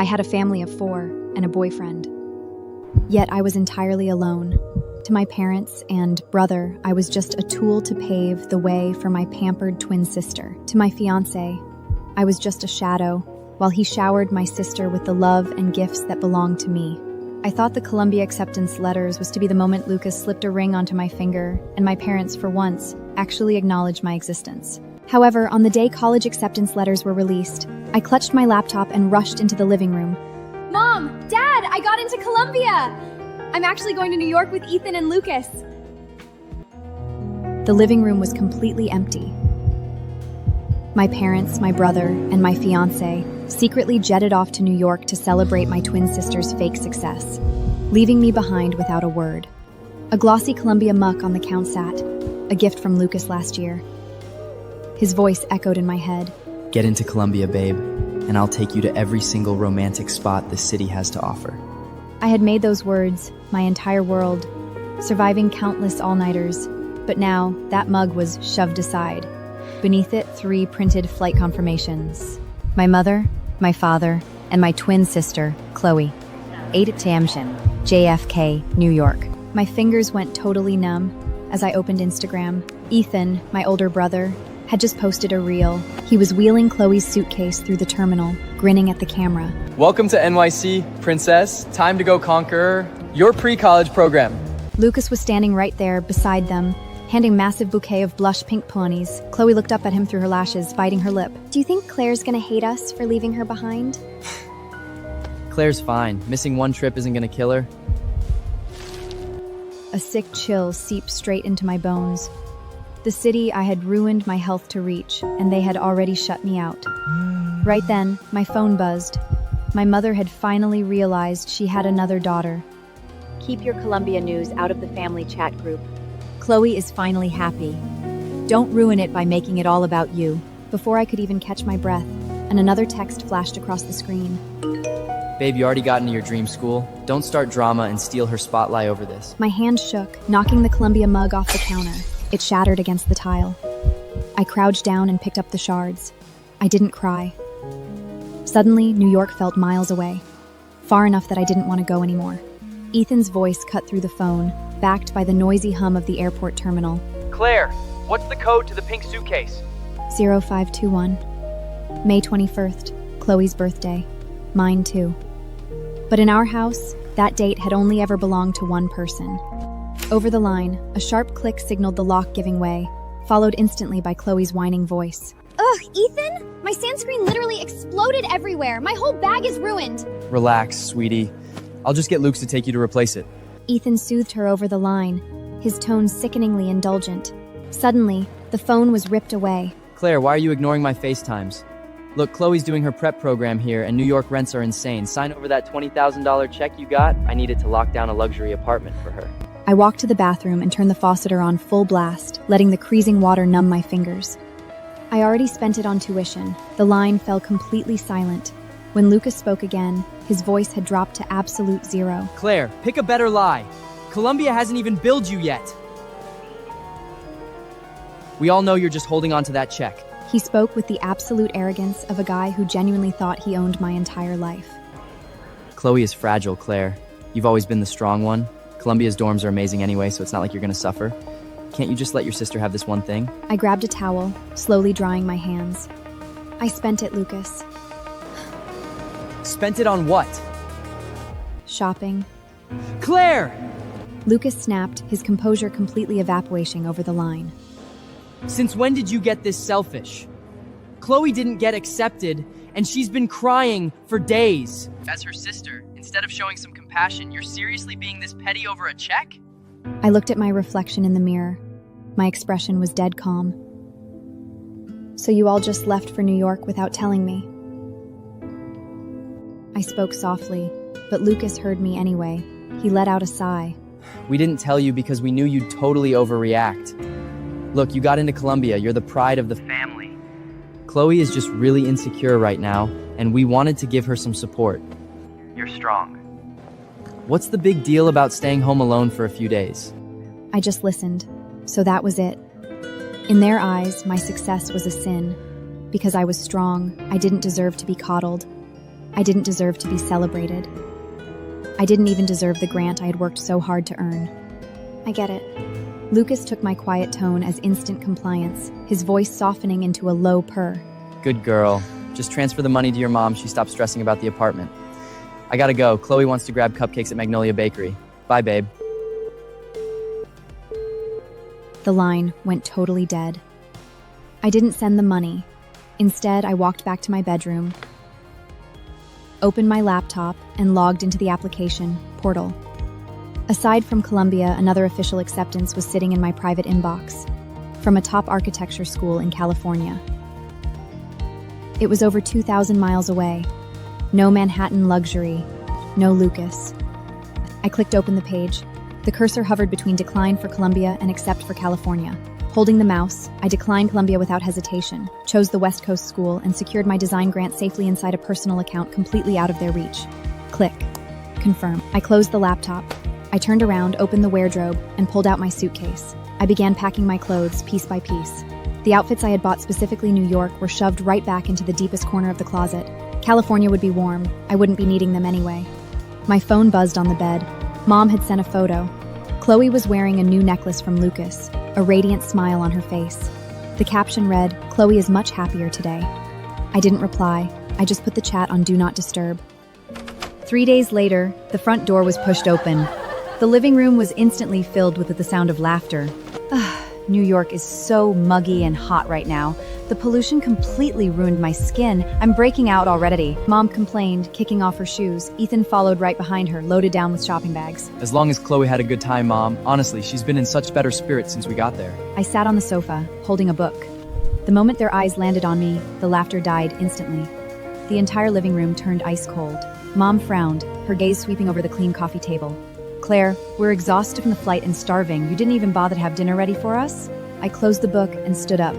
I had a family of 4 and a boyfriend. Yet I was entirely alone. To my parents and brother, I was just a tool to pave the way for my pampered twin sister. To my fiancé, I was just a shadow, while he showered my sister with the love and gifts that belonged to me. I thought the Columbia acceptance letters was to be the moment Lucas slipped a ring onto my finger, and my parents, for once, actually acknowledged my existence. However, on the day college acceptance letters were released, I clutched my laptop and rushed into the living room. Mom! Dad! I got into Columbia! I'm actually going to New York with Ethan and Lucas. The living room was completely empty. My parents, my brother, and my fiancé secretly jetted off to New York to celebrate my twin sister's fake success, leaving me behind without a word. A glossy Columbia muck on the count sat, a gift from Lucas last year. His voice echoed in my head. Get into Columbia, babe, and I'll take you to every single romantic spot this city has to offer. I had made those words my entire world, surviving countless all-nighters, but now that mug was shoved aside. Beneath it, 3 printed flight confirmations. My mother, my father, and my twin sister, Chloe. 8 Tamshin, JFK, New York. My fingers went totally numb as I opened Instagram. Ethan, my older brother, had just posted a reel. He was wheeling Chloe's suitcase through the terminal, grinning at the camera. Welcome to NYC, princess. Time to go conquer your pre-college program. Lucas was standing right there beside them, handing massive bouquet of blush pink peonies. Chloe looked up at him through her lashes, biting her lip. Do you think Claire's gonna hate us for leaving her behind? Claire's fine. Missing one trip isn't gonna kill her. A sick chill seeped straight into my bones. The city I had ruined my health to reach, and they had already shut me out. Right then, my phone buzzed. My mother had finally realized she had another daughter. Keep your Columbia news out of the family chat group. Chloe is finally happy. Don't ruin it by making it all about you. Before I could even catch my breath, and another text flashed across the screen. Babe, you already got into your dream school. Don't start drama and steal her spotlight over this. My hand shook, knocking the Columbia mug off the counter. It shattered against the tile. I crouched down and picked up the shards. I didn't cry. Suddenly, New York felt miles away, far enough that I didn't want to go anymore. Ethan's voice cut through the phone, backed by the noisy hum of the airport terminal. Claire, what's the code to the pink suitcase? 0521. May 21st, Chloe's birthday. Mine too. But in our house, that date had only ever belonged to one person. Over the line, a sharp click signaled the lock giving way, followed instantly by Chloe's whining voice. Ugh, Ethan? My sunscreen literally exploded everywhere. My whole bag is ruined. Relax, sweetie. I'll just get Luke to take you to replace it. Ethan soothed her over the line, his tone sickeningly indulgent. Suddenly, the phone was ripped away. Claire, why are you ignoring my FaceTimes? Look, Chloe's doing her prep program here, and New York rents are insane. Sign over that $20,000 check you got. I need it to lock down a luxury apartment for her. I walked to the bathroom and turned the faucet on full blast, letting the freezing water numb my fingers. I already spent it on tuition. The line fell completely silent. When Lucas spoke again, his voice had dropped to absolute zero. Claire, pick a better lie. Columbia hasn't even billed you yet. We all know you're just holding on to that check. He spoke with the absolute arrogance of a guy who genuinely thought he owned my entire life. Chloe is fragile, Claire. You've always been the strong one. Columbia's dorms are amazing anyway, so it's not like you're gonna suffer. Can't you just let your sister have this one thing? I grabbed a towel, slowly drying my hands. I spent it, Lucas. Spent it on what? Shopping. Claire! Lucas snapped, his composure completely evaporating over the line. Since when did you get this selfish? Chloe didn't get accepted, and she's been crying for days. As her sister, instead of showing some compassion, you're seriously being this petty over a check? I looked at my reflection in the mirror. My expression was dead calm. So you all just left for New York without telling me? I spoke softly, but Lucas heard me anyway. He let out a sigh. We didn't tell you because we knew you'd totally overreact. Look, you got into Columbia. You're the pride of the family. Chloe is just really insecure right now, and we wanted to give her some support. You're strong. What's the big deal about staying home alone for a few days? I just listened, so that was it. In their eyes, my success was a sin. Because I was strong, I didn't deserve to be coddled. I didn't deserve to be celebrated. I didn't even deserve the grant I had worked so hard to earn. I get it. Lucas took my quiet tone as instant compliance, his voice softening into a low purr. Good girl. Just transfer the money to your mom. She stopped stressing about the apartment. I gotta go. Chloe wants to grab cupcakes at Magnolia Bakery. Bye, babe. The line went totally dead. I didn't send the money. Instead, I walked back to my bedroom, opened my laptop, and logged into the application portal. Aside from Columbia, another official acceptance was sitting in my private inbox from a top architecture school in California. It was over 2,000 miles away. No Manhattan luxury, no Lucas. I clicked open the page. The cursor hovered between decline for Columbia and accept for California. Holding the mouse, I declined Columbia without hesitation, chose the West Coast school, and secured my design grant safely inside a personal account completely out of their reach. Click. Confirm. I closed the laptop. I turned around, opened the wardrobe, and pulled out my suitcase. I began packing my clothes piece by piece. The outfits I had bought specifically New York were shoved right back into the deepest corner of the closet. California would be warm. I wouldn't be needing them anyway. My phone buzzed on the bed. Mom had sent a photo. Chloe was wearing a new necklace from Lucas, a radiant smile on her face. The caption read, "Chloe is much happier today." I didn't reply. I just put the chat on Do Not Disturb. 3 days later, the front door was pushed open. The living room was instantly filled with the sound of laughter. New York is so muggy and hot right now. The pollution completely ruined my skin. I'm breaking out already. Mom complained, kicking off her shoes. Ethan followed right behind her, loaded down with shopping bags. As long as Chloe had a good time, Mom. Honestly, she's been in such better spirits since we got there. I sat on the sofa, holding a book. The moment their eyes landed on me, the laughter died instantly. The entire living room turned ice cold. Mom frowned, her gaze sweeping over the clean coffee table. "Claire, we're exhausted from the flight and starving. You didn't even bother to have dinner ready for us?" I closed the book and stood up.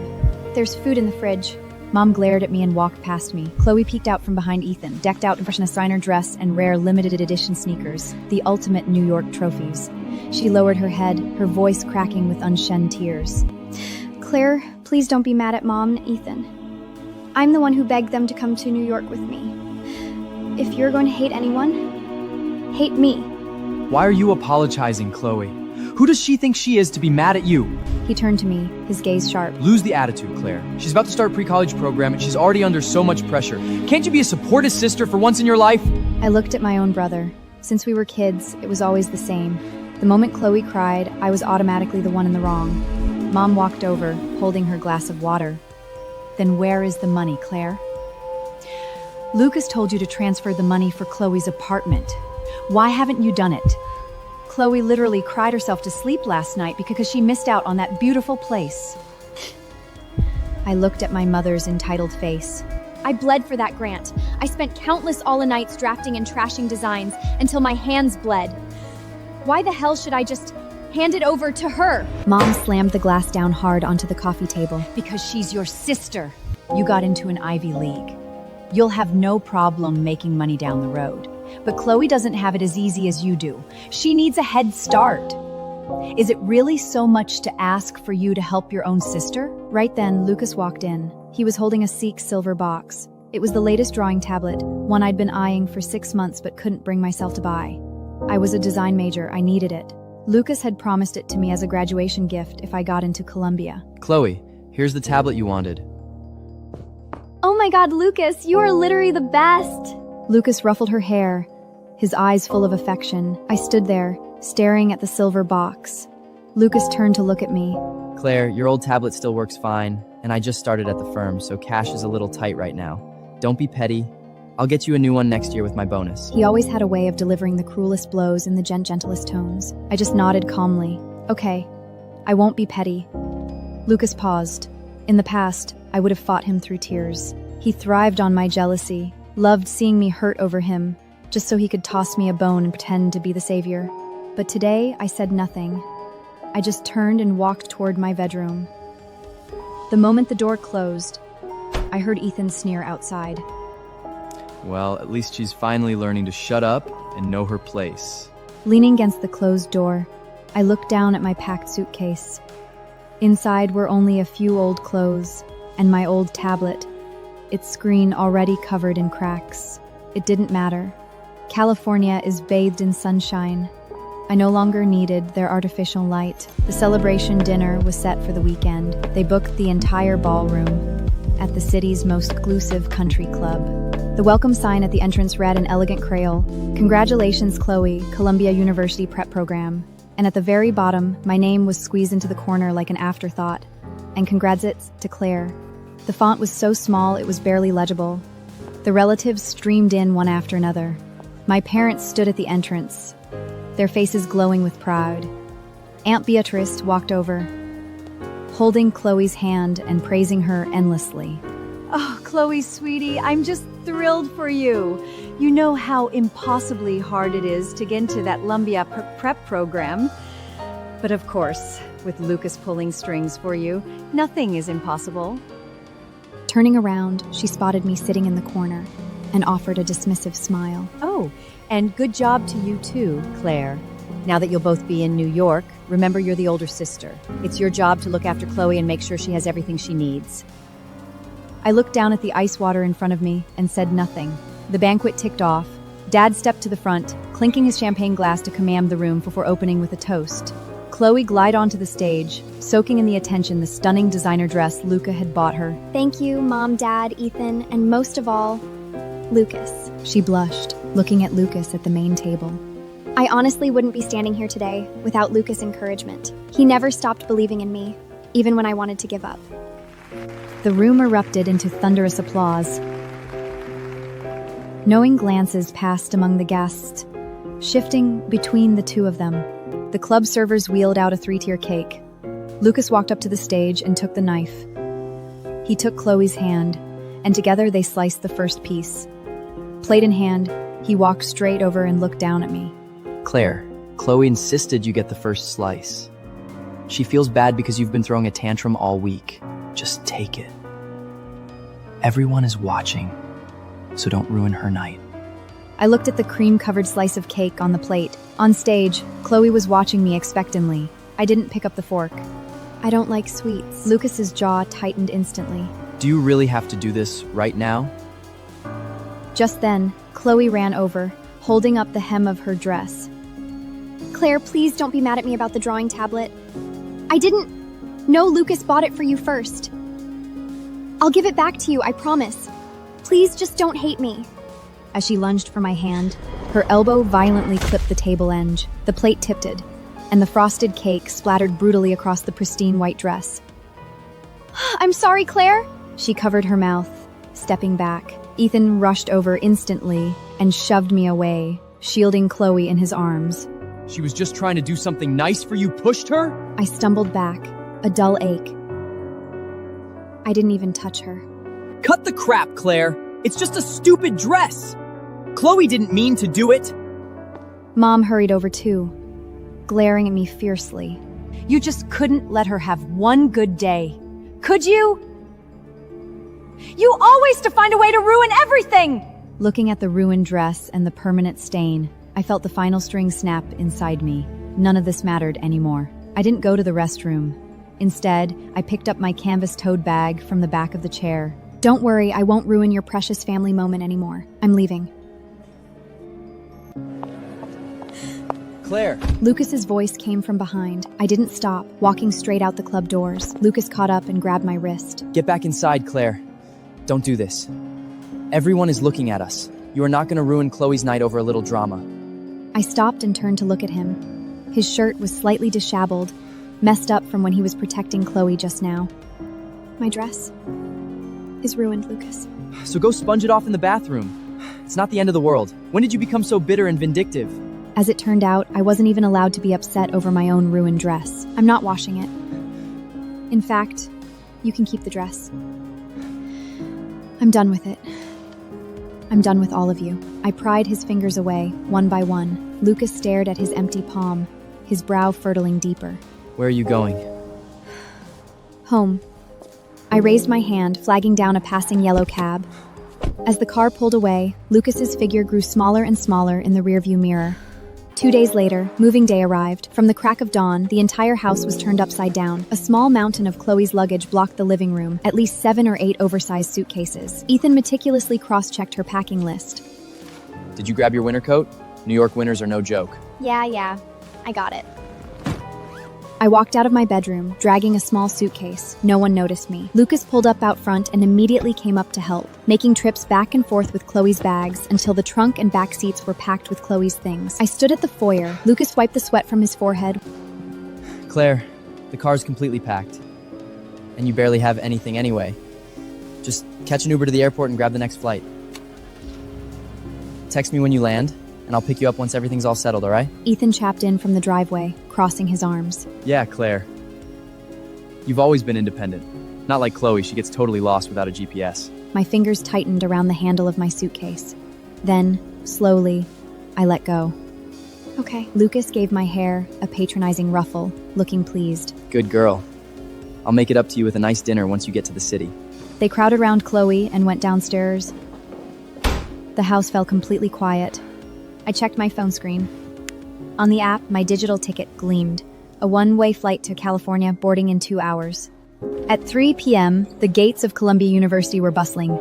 There's food in the fridge. Mom glared at me and walked past me. Chloe peeked out from behind Ethan, decked out in fresh designer dress and rare limited edition sneakers, the ultimate New York trophies. She lowered her head, her voice cracking with unshed tears. Claire, please don't be mad at Mom and Ethan. I'm the one who begged them to come to New York with me. If you're going to hate anyone, hate me. Why are you apologizing, Chloe? Who does she think she is to be mad at you? He turned to me, his gaze sharp. Lose the attitude, Claire. She's about to start a pre-college program and she's already under so much pressure. Can't you be a supportive sister for once in your life? I looked at my own brother. Since we were kids, it was always the same. The moment Chloe cried, I was automatically the one in the wrong. Mom walked over, holding her glass of water. Then where is the money, Claire? Lucas told you to transfer the money for Chloe's apartment. Why haven't you done it? Chloe literally cried herself to sleep last night because she missed out on that beautiful place. I looked at my mother's entitled face. I bled for that grant. I spent countless all-nights drafting and trashing designs until my hands bled. Why the hell should I just hand it over to her? Mom slammed the glass down hard onto the coffee table. Because she's your sister. You got into an Ivy League. You'll have no problem making money down the road. But Chloe doesn't have it as easy as you do. She needs a head start. Is it really so much to ask for you to help your own sister? Right then, Lucas walked in. He was holding a Seek silver box. It was the latest drawing tablet, one I'd been eyeing for 6 months but couldn't bring myself to buy. I was a design major, I needed it. Lucas had promised it to me as a graduation gift if I got into Columbia. Chloe, here's the tablet you wanted. Oh my god, Lucas, you are literally the best. Lucas ruffled her hair, his eyes full of affection. I stood there, staring at the silver box. Lucas turned to look at me. Claire, your old tablet still works fine, and I just started at the firm, so cash is a little tight right now. Don't be petty. I'll get you a new one next year with my bonus. He always had a way of delivering the cruelest blows in the gentlest tones. I just nodded calmly. Okay, I won't be petty. Lucas paused. In the past, I would have fought him through tears. He thrived on my jealousy, loved seeing me hurt over him, just so he could toss me a bone and pretend to be the savior. But today, I said nothing. I just turned and walked toward my bedroom. The moment the door closed, I heard Ethan sneer outside. Well, at least she's finally learning to shut up and know her place. Leaning against the closed door, I looked down at my packed suitcase. Inside were only a few old clothes and my old tablet, its screen already covered in cracks. It didn't matter. California is bathed in sunshine. I no longer needed their artificial light. The celebration dinner was set for the weekend. They booked the entire ballroom at the city's most exclusive country club. The welcome sign at the entrance read in elegant Creole, "Congratulations, Chloe, Columbia University Prep Program." And at the very bottom, my name was squeezed into the corner like an afterthought. And congrats to Claire. The font was so small it was barely legible. The relatives streamed in one after another. My parents stood at the entrance, their faces glowing with pride. Aunt Beatrice walked over, holding Chloe's hand and praising her endlessly. Oh, Chloe, sweetie, I'm just thrilled for you. You know how impossibly hard it is to get into that Columbia prep program. But of course, with Lucas pulling strings for you, nothing is impossible. Turning around, she spotted me sitting in the corner and offered a dismissive smile. Oh, and good job to you too, Claire. Now that you'll both be in New York, remember you're the older sister. It's your job to look after Chloe and make sure she has everything she needs. I looked down at the ice water in front of me and said nothing. The banquet ticked off. Dad stepped to the front, clinking his champagne glass to command the room before opening with a toast. Chloe glided onto the stage, soaking in the attention the stunning designer dress Luca had bought her. Thank you, Mom, Dad, Ethan, and most of all, Lucas. She blushed, looking at Lucas at the main table. I honestly wouldn't be standing here today without Lucas' encouragement. He never stopped believing in me, even when I wanted to give up. The room erupted into thunderous applause. Knowing glances passed among the guests, shifting between the two of them. The club servers wheeled out a 3-tier cake. Lucas walked up to the stage and took the knife. He took Chloe's hand, and together they sliced the first piece. Plate in hand, he walked straight over and looked down at me. Claire, Chloe insisted you get the first slice. She feels bad because you've been throwing a tantrum all week. Just take it. Everyone is watching, so don't ruin her night. I looked at the cream-covered slice of cake on the plate. On stage, Chloe was watching me expectantly. I didn't pick up the fork. I don't like sweets. Lucas's jaw tightened instantly. Do you really have to do this right now? Just then, Chloe ran over, holding up the hem of her dress. Claire, please don't be mad at me about the drawing tablet. I didn't know Lucas bought it for you first. I'll give it back to you, I promise. Please just don't hate me. As she lunged for my hand, her elbow violently clipped the table edge. The plate tipped, and the frosted cake splattered brutally across the pristine white dress. I'm sorry, Claire. She covered her mouth, stepping back. Ethan rushed over instantly and shoved me away, shielding Chloe in his arms. She was just trying to do something nice for you, pushed her? I stumbled back, a dull ache. I didn't even touch her. Cut the crap, Claire. It's just a stupid dress. Chloe didn't mean to do it. Mom hurried over too, glaring at me fiercely. You just couldn't let her have one good day. Could you? You always to find a way to ruin everything! Looking at the ruined dress and the permanent stain, I felt the final string snap inside me. None of this mattered anymore. I didn't go to the restroom. Instead, I picked up my canvas tote bag from the back of the chair. Don't worry, I won't ruin your precious family moment anymore. I'm leaving. Claire. Lucas's voice came from behind. I didn't stop, walking straight out the club doors. Lucas caught up and grabbed my wrist. Get back inside, Claire. Don't do this. Everyone is looking at us. You are not going to ruin Chloe's night over a little drama. I stopped and turned to look at him. His shirt was slightly disheveled, messed up from when he was protecting Chloe just now. My dress is ruined, Lucas. So go sponge it off in the bathroom. It's not the end of the world. When did you become so bitter and vindictive? As it turned out, I wasn't even allowed to be upset over my own ruined dress. I'm not washing it. In fact, you can keep the dress. I'm done with it. I'm done with all of you. I pried his fingers away, one by one. Lucas stared at his empty palm, his brow furrowing deeper. Where are you going? Home. I raised my hand, flagging down a passing yellow cab. As the car pulled away, Lucas's figure grew smaller and smaller in the rearview mirror. 2 days later, moving day arrived. From the crack of dawn, the entire house was turned upside down. A small mountain of Chloe's luggage blocked the living room, at least 7 or 8 oversized suitcases. Ethan meticulously cross-checked her packing list. Did you grab your winter coat? New York winters are no joke. Yeah, I got it. I walked out of my bedroom, dragging a small suitcase. No one noticed me. Lucas pulled up out front and immediately came up to help, making trips back and forth with Chloe's bags until the trunk and back seats were packed with Chloe's things. I stood at the foyer. Lucas wiped the sweat from his forehead. Claire, the car's completely packed. And you barely have anything anyway. Just catch an Uber to the airport and grab the next flight. Text me when you land, and I'll pick you up once everything's all settled, all right? Ethan chapped in from the driveway, crossing his arms. Yeah, Claire. You've always been independent. Not like Chloe, she gets totally lost without a GPS. My fingers tightened around the handle of my suitcase. Then, slowly, I let go. Okay. Lucas gave my hair a patronizing ruffle, looking pleased. Good girl. I'll make it up to you with a nice dinner once you get to the city. They crowded around Chloe and went downstairs. The house fell completely quiet. I checked my phone screen. On the app, my digital ticket gleamed. A one-way flight to California, boarding in 2 hours. At 3 p.m., the gates of Columbia University were bustling.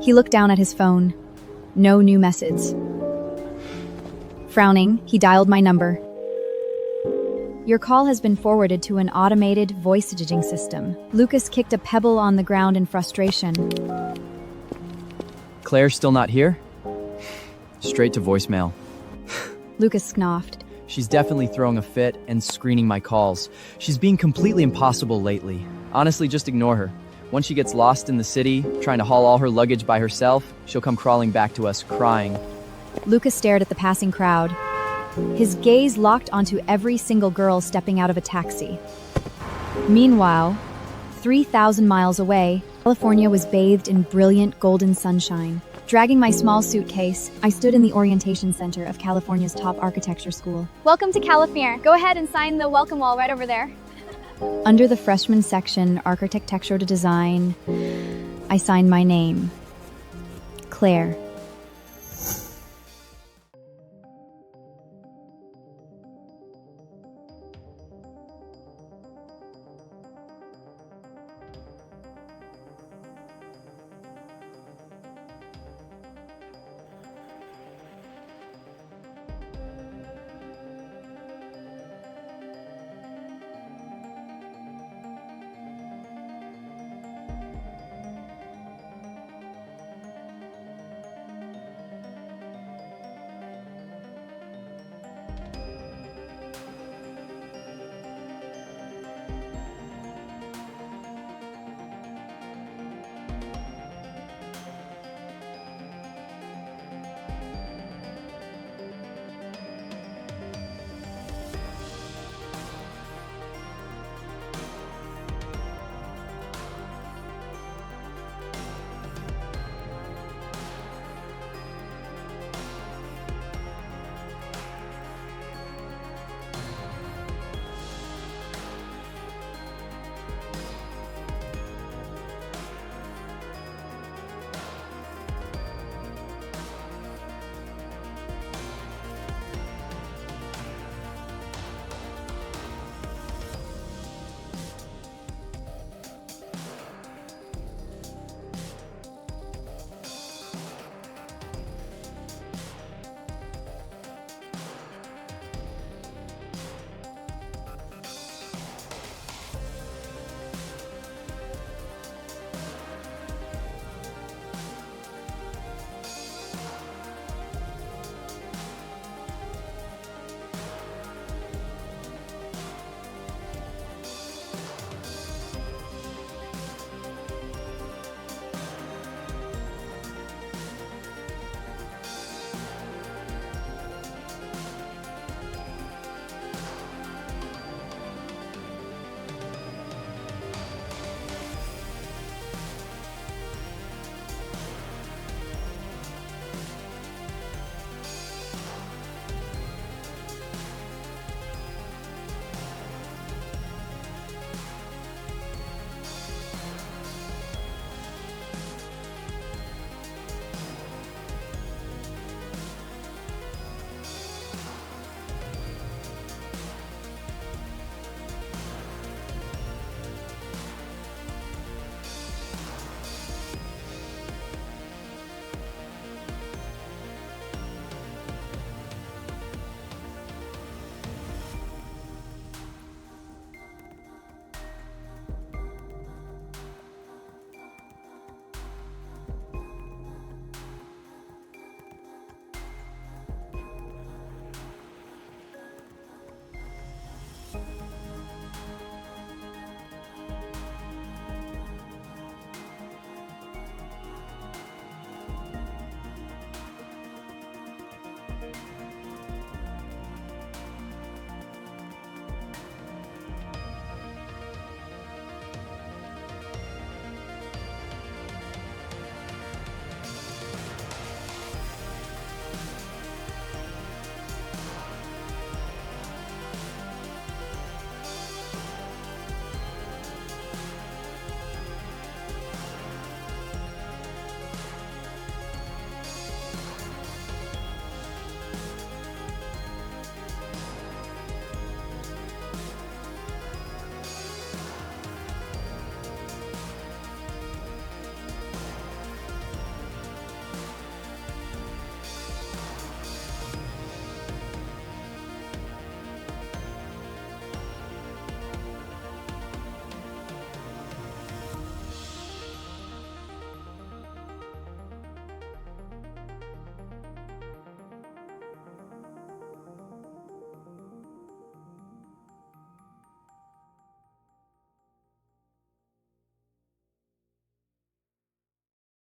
He looked down at his phone. No new message. Frowning, he dialed my number. Your call has been forwarded to an automated voice messaging system. Lucas kicked a pebble on the ground in frustration. Claire's still not here? Straight to voicemail. Lucas scoffed. She's definitely throwing a fit and screening my calls. She's being completely impossible lately. Honestly, just ignore her. Once she gets lost in the city, trying to haul all her luggage by herself, she'll come crawling back to us, crying. Lucas stared at the passing crowd. His gaze locked onto every single girl stepping out of a taxi. Meanwhile, 3,000 miles away, California was bathed in brilliant golden sunshine. Dragging my small suitcase, I stood in the orientation center of California's top architecture school. Welcome to California. Go ahead and sign the welcome wall right over there. Under the freshman section, Architecture to Design, I signed my name, Claire.